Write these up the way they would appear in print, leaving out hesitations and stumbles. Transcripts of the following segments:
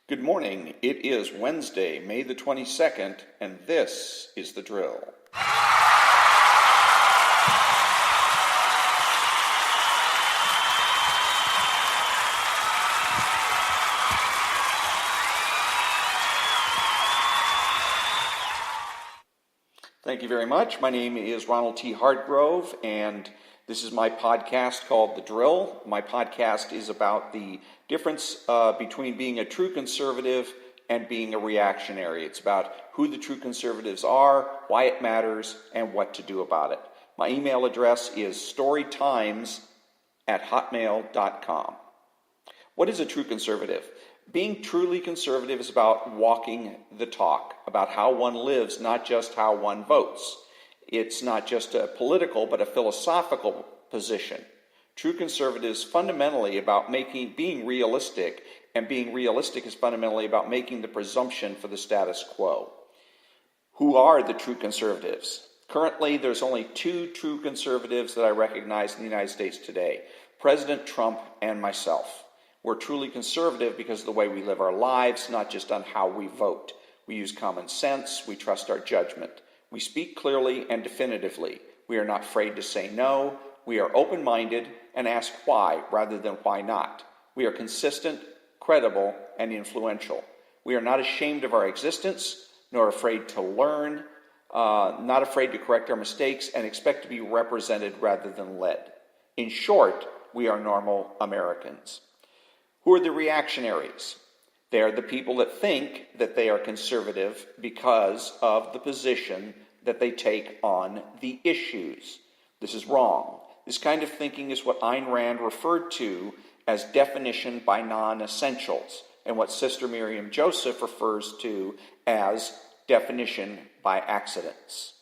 Good morning. It is Wednesday, May the 22nd, and this is The Drill. Thank you very much. My name is Ronald T. Hardgrove, and this is my podcast called The Drill. My podcast is about the difference between being a true conservative and being a reactionary. It's about who the true conservatives are, why it matters, and what to do about it. My email address is storytimes@hotmail.com. What is a true conservative? Being truly conservative is about walking the talk, about how one lives, not just how one votes. It's not just a political, but a philosophical position. True conservatives fundamentally about being realistic, and being realistic is fundamentally about making the presumption for the status quo. Who are the true conservatives? Currently, there's only two true conservatives that I recognize in the United States today: President Trump and myself. We're truly conservative because of the way we live our lives, not just on how we vote. We use common sense. We trust our judgment. We speak clearly and definitively. We are not afraid to say no. We are open-minded and ask why rather than why not. We are consistent, credible, and influential. We are not ashamed of our existence, nor afraid to learn, not afraid to correct our mistakes, and expect to be represented rather than led. In short, we are normal Americans. Who are the reactionaries? They are the people that think that they are conservative because of the position that they take on the issues. This is wrong. This kind of thinking is what Ayn Rand referred to as definition by non-essentials, and what Sister Miriam Joseph refers to as definition by accidents.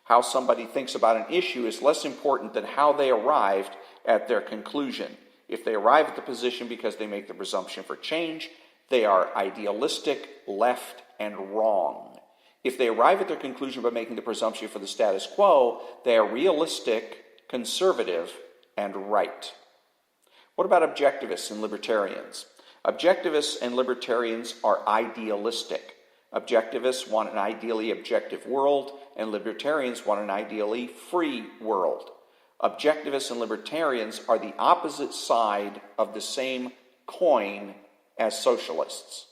How somebody thinks about an issue is less important than how they arrived at their conclusion. If they arrive at the position because they make the presumption for change, they are idealistic, left, and wrong. If they arrive at their conclusion by making the presumption for the status quo, they are realistic, conservative, and right. What about objectivists and libertarians? Objectivists and libertarians are idealistic. Objectivists want an ideally objective world, and libertarians want an ideally free world. Objectivists and libertarians are the opposite side of the same coin as socialists.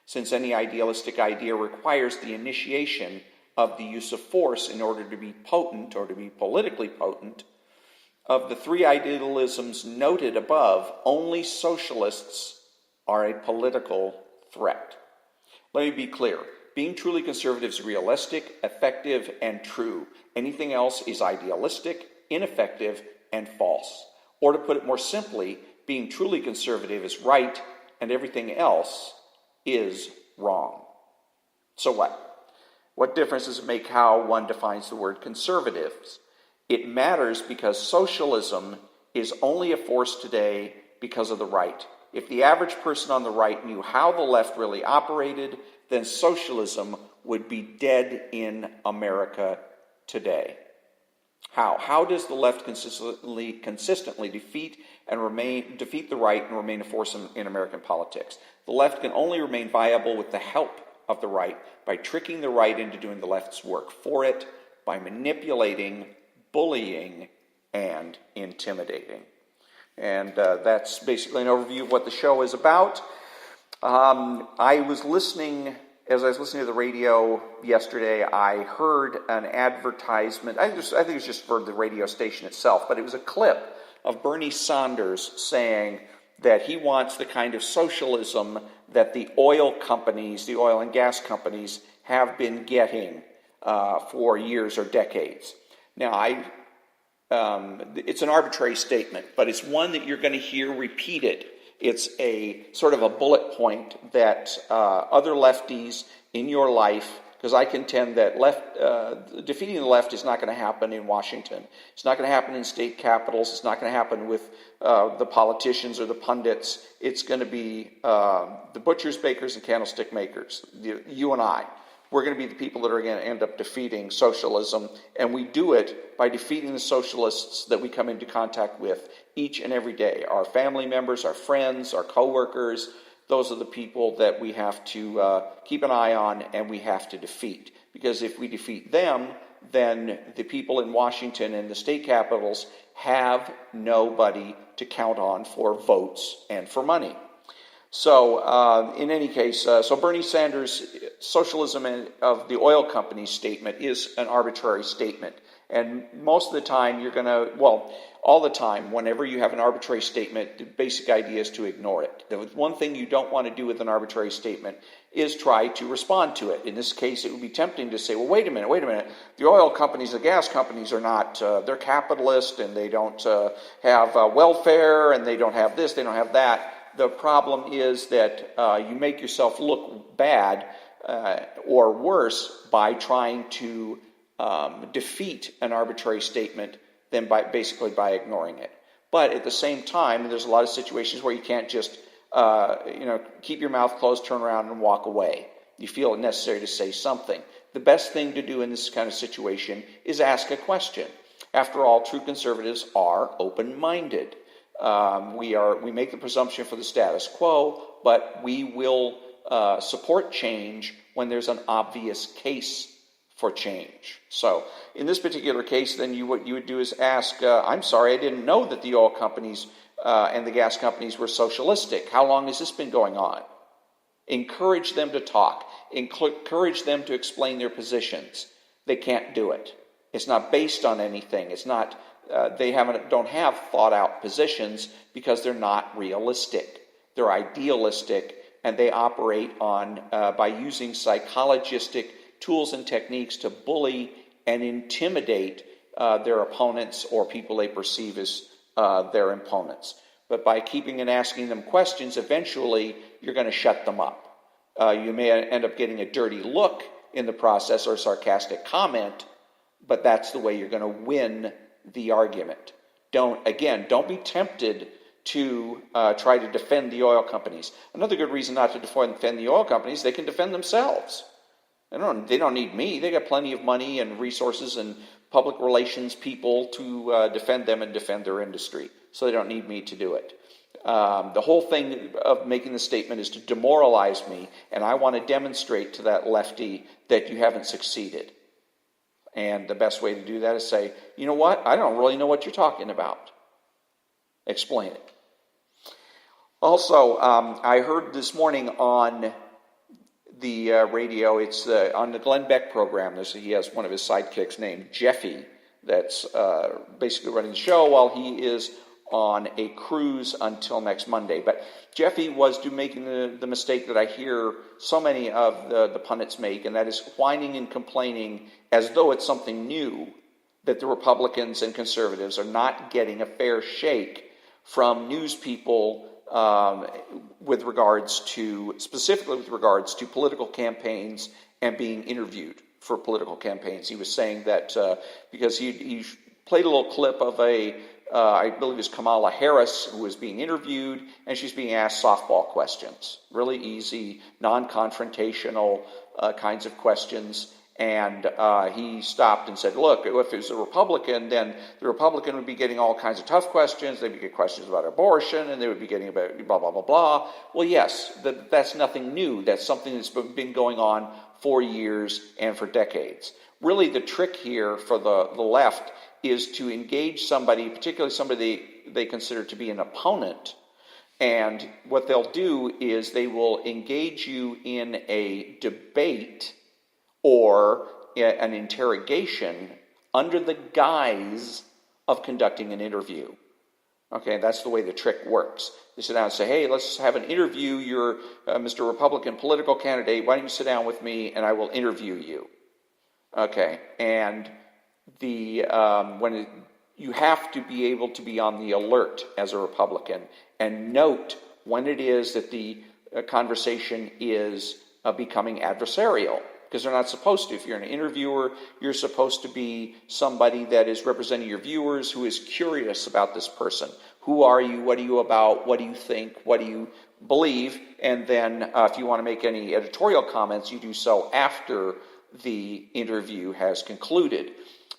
Since any idealistic idea requires the initiation of the use of force in order to be potent or to be politically potent, of the three idealisms noted above, only socialists are a political threat. Let me be clear. Being truly conservative is realistic, effective, and true. Anything else is idealistic, ineffective, and false. Or to put it more simply, being truly conservative is right, and everything else is wrong. So what? What difference does it make how one defines the word conservatives? It matters because socialism is only a force today because of the right. If the average person on the right knew how the left really operated, then socialism would be dead in America today. How? How does the left consistently defeat the right and remain a force in American politics? The left can only remain viable with the help of the right by tricking the right into doing the left's work for it, by manipulating, bullying, and intimidating. And that's basically an overview of what the show is about. As I was listening to the radio yesterday, I heard an advertisement. I think it was just for the radio station itself, but it was a clip of Bernie Sanders saying that he wants the kind of socialism that the oil companies, the oil and gas companies, have been getting for years or decades. Now, it's an arbitrary statement, but it's one that you're going to hear repeated. It's a sort of a bullet point that other lefties in your life, because I contend that defeating the left is not going to happen in Washington. It's not going to happen in state capitals. It's not going to happen with the politicians or the pundits. It's going to be the butchers, bakers, and candlestick makers, you and I. We're going to be the people that are going to end up defeating socialism, and we do it by defeating the socialists that we come into contact with each and every day. Our family members, our friends, our coworkers, those are the people that we have to keep an eye on and we have to defeat. Because if we defeat them, then the people in Washington and the state capitals have nobody to count on for votes and for money. So in any case, so Bernie Sanders' socialism of the oil companies statement is an arbitrary statement. And most of the time you're going to, well, all the time, whenever you have an arbitrary statement, the basic idea is to ignore it. The one thing you don't want to do with an arbitrary statement is try to respond to it. In this case, it would be tempting to say, well, wait a minute. The oil companies, the gas companies are not, they're capitalist and they don't have welfare and they don't have this, they don't have that. The problem is that you make yourself look bad or worse by trying to defeat an arbitrary statement than basically by ignoring it. But at the same time, there's a lot of situations where you can't just keep your mouth closed, turn around, and walk away. You feel it necessary to say something. The best thing to do in this kind of situation is ask a question. After all, true conservatives are open-minded. We make the presumption for the status quo, but we will support change when there's an obvious case for change. So in this particular case, then what you would do is ask, I'm sorry, I didn't know that the oil companies and the gas companies were socialistic. How long has this been going on? Encourage them to talk. Encourage them to explain their positions. They can't do it. It's not based on anything. It's not. They don't have thought out positions because they're not realistic. They're idealistic, and they operate on by using psychologistic tools and techniques to bully and intimidate their opponents or people they perceive as their opponents. But by keeping and asking them questions, eventually you're going to shut them up. You may end up getting a dirty look in the process or a sarcastic comment, but that's the way you're going to win the argument. Don't be tempted to try to defend the oil companies. Another good reason not to defend the oil companies, they can defend themselves. They don't need me. They got plenty of money and resources and public relations people to defend them and defend their industry. So they don't need me to do it. The whole thing of making the statement is to demoralize me, and I want to demonstrate to that lefty that you haven't succeeded. And the best way to do that is say, you know what? I don't really know what you're talking about. Explain it. Also, I heard this morning on the radio, it's on the Glenn Beck program. He has one of his sidekicks named Jeffy that's basically running the show while he is on a cruise until next Monday. But Jeffy was making the mistake that I hear so many of the pundits make, and that is whining and complaining as though it's something new that the Republicans and conservatives are not getting a fair shake from news people specifically with regards to political campaigns and being interviewed for political campaigns. He was saying that because he played a little clip of I believe it was Kamala Harris who was being interviewed, and she's being asked softball questions, really easy, non-confrontational kinds of questions. And he stopped and said, look, if it was a Republican, then the Republican would be getting all kinds of tough questions. They'd be getting questions about abortion, and they would be getting about blah, blah, blah, blah. Well, yes, that's nothing new. That's something that's been going on for years and for decades. Really, the trick here for the left is to engage somebody, particularly somebody they consider to be an opponent. And what they'll do is they will engage you in a debate or an interrogation under the guise of conducting an interview. Okay, that's the way the trick works. They sit down and say, hey, let's have an interview. You're Mr. Republican political candidate. Why don't you sit down with me and I will interview you? Okay, and you have to be able to be on the alert as a Republican and note when it is that the conversation is becoming adversarial. Because they're not supposed to. If you're an interviewer, you're supposed to be somebody that is representing your viewers who is curious about this person. Who are you? What are you about? What do you think? What do you believe? And then if you want to make any editorial comments, you do so after the interview has concluded.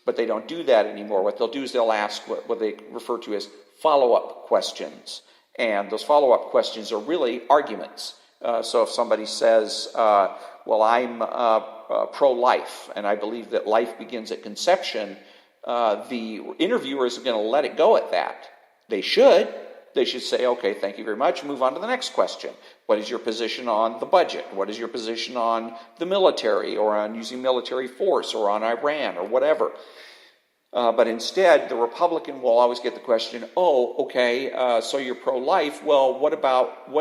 But they don't do that anymore. What they'll do is they'll ask what they refer to as follow-up questions. And those follow-up questions are really arguments. So if somebody says, well, I'm pro-life, and I believe that life begins at conception, the interviewer isn't going to let it go at that. They should. They should say, okay, thank you very much, move on to the next question. What is your position on the budget? What is your position on the military, or on using military force, or on Iran, or whatever? But instead, the Republican will always get the question, oh, okay, so you're pro-life. Well, what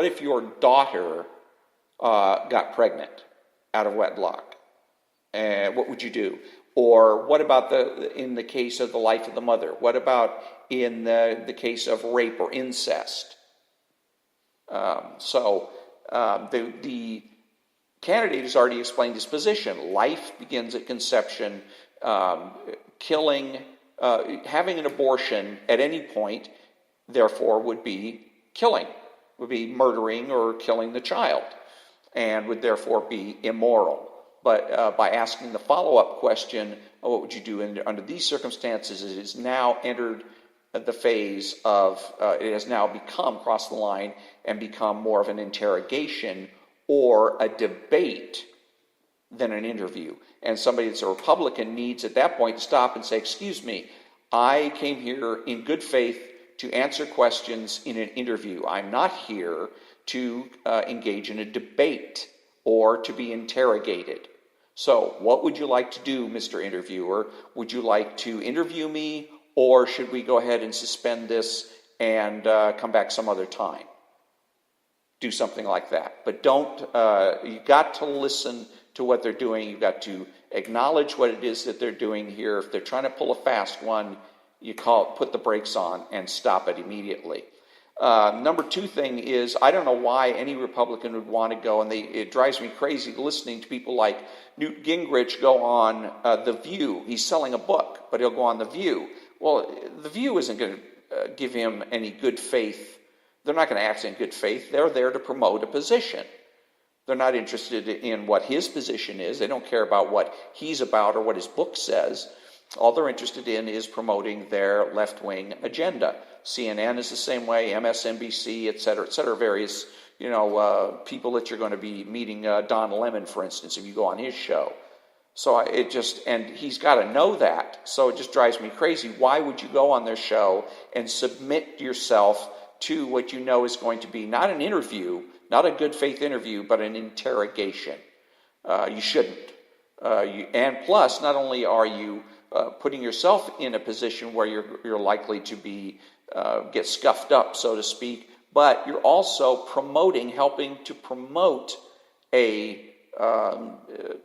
if your daughter got pregnant out of wedlock? And what would you do? Or what about in the case of the life of the mother? What about in the case of rape or incest? The candidate has already explained his position. Life begins at conception. Killing, having an abortion at any point, therefore, would be killing, would be murdering or killing the child, and would therefore be immoral. But by asking the follow-up question, what would you do under these circumstances, it has now entered the phase of, it has now crossed the line and become more of an interrogation or a debate than an interview. And somebody that's a Republican needs at that point to stop and say, excuse me, I came here in good faith to answer questions in an interview. I'm not here to engage in a debate or to be interrogated. So what would you like to do, Mr. Interviewer? Would you like to interview me, or should we go ahead and suspend this and come back some other time? Do something like that. But you got to listen to what they're doing. You've got to acknowledge what it is that they're doing here. If they're trying to pull a fast one, put the brakes on and stop it immediately. Number two thing is, I don't know why any Republican would want to go, and it drives me crazy listening to people like Newt Gingrich go on The View. He's selling a book, but he'll go on The View. Well, The View isn't going to give him any good faith. They're not going to act in good faith. They're there to promote a position. They're not interested in what his position is. They don't care about what he's about or what his book says. All they're interested in is promoting their left-wing agenda. CNN is the same way, MSNBC, et cetera, various, people that you're going to be meeting, Don Lemon, for instance, if you go on his show. So and he's got to know that. So it just drives me crazy. Why would you go on their show and submit yourself to what you know is going to be not an interview, not a good faith interview, but an interrogation? You shouldn't. And plus, not only are you putting yourself in a position where you're likely to be get scuffed up, so to speak, but you're also helping to promote a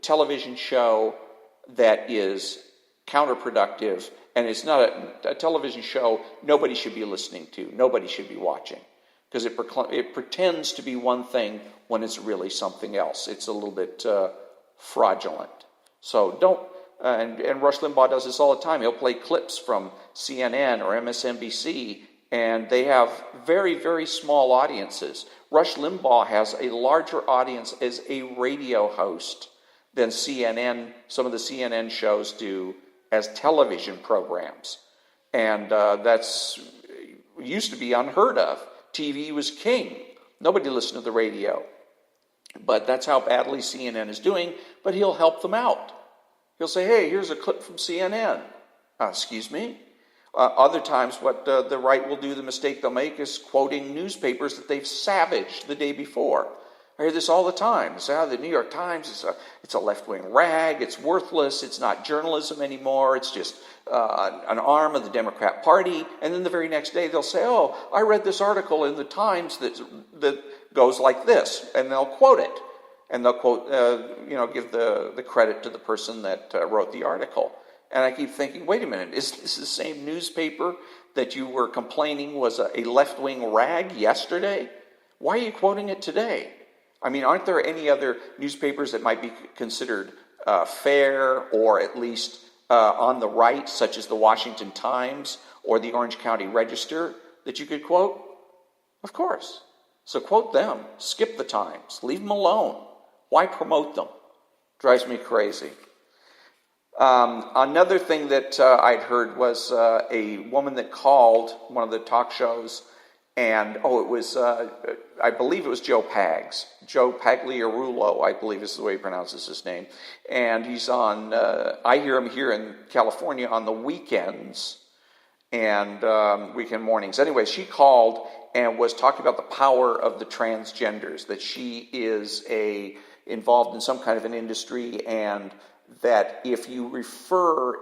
television show that is counterproductive, and it's not a television show nobody should be listening to, nobody should be watching, because it pretends to be one thing when it's really something else. It's a little bit fraudulent. So don't. And Rush Limbaugh does this all the time. He'll play clips from CNN or MSNBC, and they have very, very small audiences. Rush Limbaugh has a larger audience as a radio host than CNN, some of the CNN shows do as television programs. And that's used to be unheard of. TV was king. Nobody listened to the radio. But that's how badly CNN is doing, but he'll help them out. He'll say, hey, here's a clip from CNN. Excuse me? Other times what the right will do, the mistake they'll make, is quoting newspapers that they've savaged the day before. I hear this all the time. They say, the New York Times, it's a left-wing rag, it's worthless, it's not journalism anymore, it's just an arm of the Democrat Party. And then the very next day they'll say, oh, I read this article in the Times that goes like this, and they'll quote it. And they'll quote, give the credit to the person that wrote the article. And I keep thinking, wait a minute, is this the same newspaper that you were complaining was a left-wing rag yesterday? Why are you quoting it today? I mean, aren't there any other newspapers that might be considered fair or at least on the right, such as the Washington Times or the Orange County Register, that you could quote? Of course. So quote them. Skip the Times. Leave them alone. Why promote them? Drives me crazy. Another thing that I'd heard was a woman that called one of the talk shows And, it was, I believe it was Joe Pagliarulo, I believe is the way he pronounces his name. And he's on, I hear him here in California on the weekends and weekend mornings. Anyway, she called and was talking about the power of the transgenders, that she is involved in some kind of an industry, and that if you refer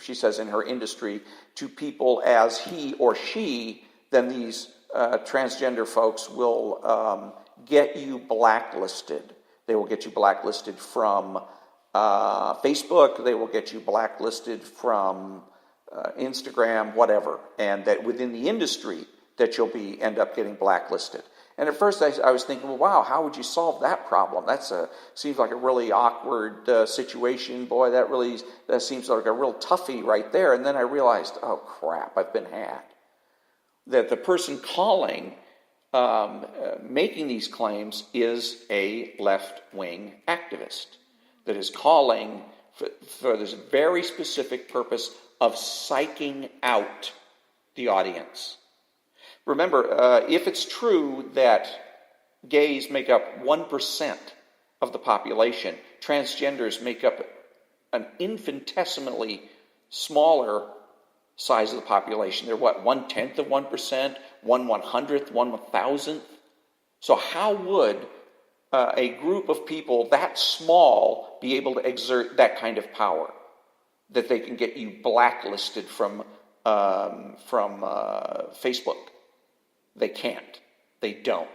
she says in her industry, to people as he or she, then these transgender folks will get you blacklisted. They will get you blacklisted from Facebook. They will get you blacklisted from Instagram, whatever. And that within the industry that you'll end up getting blacklisted. And at first I was thinking, well, wow, how would you solve that problem? Seems like a really awkward situation. Boy, that seems like a real toughie right there. And then I realized, oh crap, I've been had. That the person calling, making these claims, is a left-wing activist that is calling for this very specific purpose of psyching out the audience. Remember, if it's true that gays make up 1% of the population, transgenders make up an infinitesimally smaller size of the population. They're 1/10 of 1%, 1/100th, 1/1000th. So how would a group of people that small be able to exert that kind of power, that they can get you blacklisted from Facebook? They can't. They don't.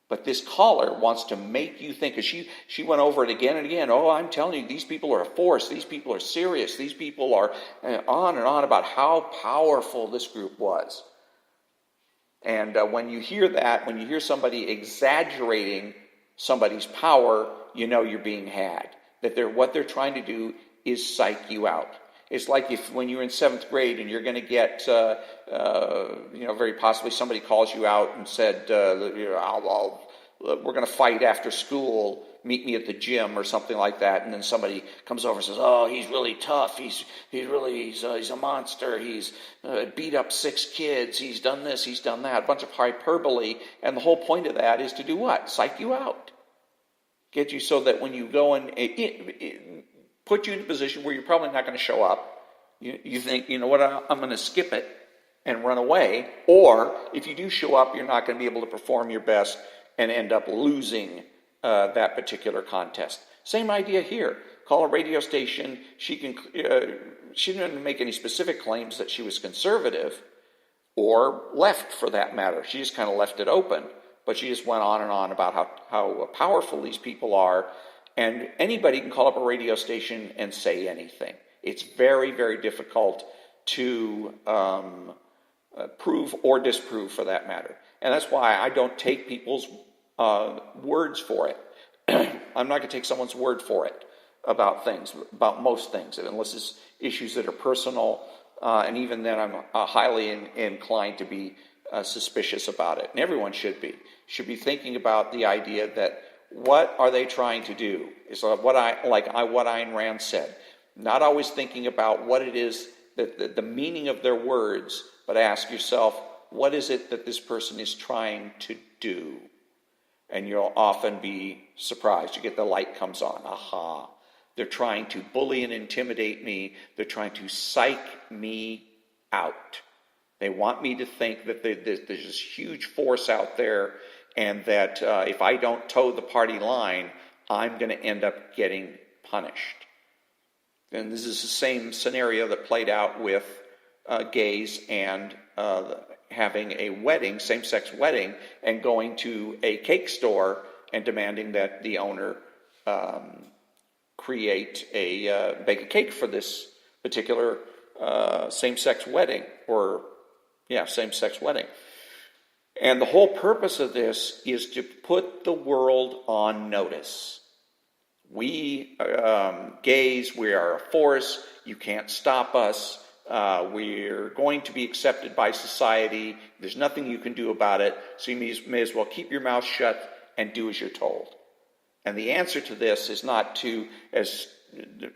But this caller wants to make you think, because she went over it again and again. Oh, I'm telling you, these people are a force. These people are serious. These people are on and on about how powerful this group was. And when you hear that, when you hear somebody exaggerating somebody's power, you know you're being had. That what they're trying to do is psych you out. It's like when you're in 7th grade and you're going to get, very possibly somebody calls you out and said, we're going to fight after school, meet me at the gym or something like that. And then somebody comes over and says, oh, he's really tough. He's a monster. He's beat up 6 kids. He's done this. He's done that. A bunch of hyperbole. And the whole point of that is to do what? Psych you out. Get you so that when you go and put you in a position where you're probably not going to show up. You think, you know what, I'm going to skip it and run away. Or if you do show up, you're not going to be able to perform your best and end up losing that particular contest. Same idea here. Call a radio station. She didn't make any specific claims that she was conservative or left, for that matter. She just kind of left it open. But she just went on and on about how powerful these people are. And anybody can call up a radio station and say anything. It's very, very difficult to prove or disprove, for that matter. And that's why I don't take people's words for it. I'm not going to take someone's word for it about most things, unless it's issues that are personal. And even then, I'm highly inclined to be suspicious about it. And everyone should be thinking about the idea that, what are they trying to do? Is what Ayn Rand said. Not always thinking about what it is, the meaning of their words, but ask yourself, what is it that this person is trying to do? And you'll often be surprised. You get the light comes on. Aha. They're trying to bully and intimidate me. They're trying to psych me out. They want me to think that there's this huge force out there, and that if I don't toe the party line, I'm going to end up getting punished. And this is the same scenario that played out with gays and having a wedding, same-sex wedding, and going to a cake store and demanding that the owner bake a cake for this particular same-sex wedding, same-sex wedding. And the whole purpose of this is to put the world on notice. We, gays, we are a force. You can't stop us. We're going to be accepted by society. There's nothing you can do about it. So you may as well keep your mouth shut and do as you're told. And the answer to this is not to, as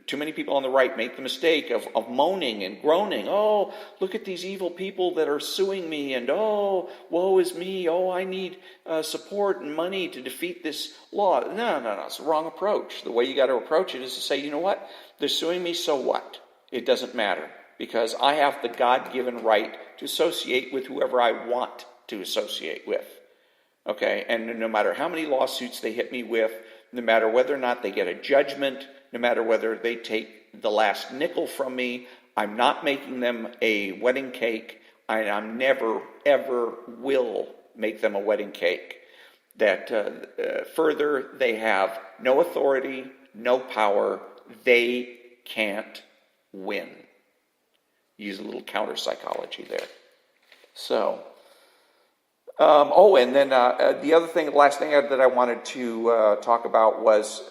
too many people on the right make the mistake of moaning and groaning. Oh, look at these evil people that are suing me, and oh, woe is me. Oh, I need support and money to defeat this law. No. It's the wrong approach. The way you got to approach it is to say, you know what? They're suing me, so what? It doesn't matter, because I have the God-given right to associate with whoever I want to associate with. Okay? And no matter how many lawsuits they hit me with, no matter whether or not they get a judgment, no matter whether they take the last nickel from me, I'm not making them a wedding cake. I'm never, ever will make them a wedding cake. That further, they have no authority, no power. They can't win. Use a little counter psychology there. So, and then the other thing, the last thing that I wanted to talk about was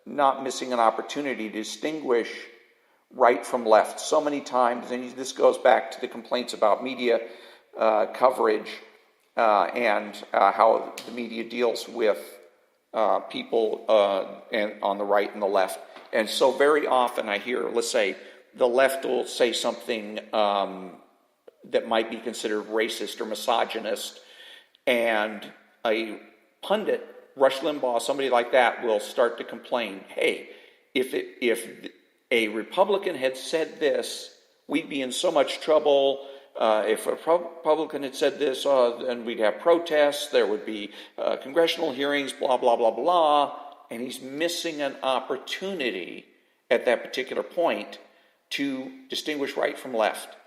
not missing an opportunity to distinguish right from left. So many times, and this goes back to the complaints about media coverage and how the media deals with people and on the right and the left. And so very often I hear, let's say, the left will say something that might be considered racist or misogynist, and a pundit, Rush Limbaugh, somebody like that, will start to complain, hey, if a Republican had said this, we'd be in so much trouble. If a Republican had said this, then we'd have protests, there would be congressional hearings, blah, blah, blah, blah. And he's missing an opportunity at that particular point to distinguish right from left.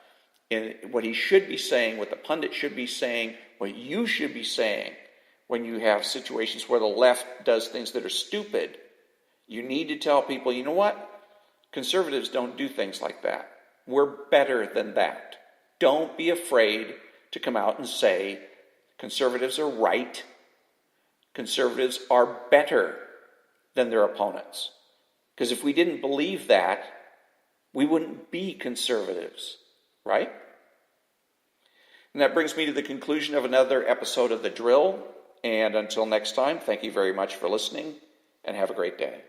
And what he should be saying, what the pundit should be saying, what you should be saying when you have situations where the left does things that are stupid, you need to tell people, you know what? Conservatives don't do things like that. We're better than that. Don't be afraid to come out and say conservatives are right. Conservatives are better than their opponents. Because if we didn't believe that, we wouldn't be conservatives, right? And that brings me to the conclusion of another episode of The Drill. And until next time, thank you very much for listening, and have a great day.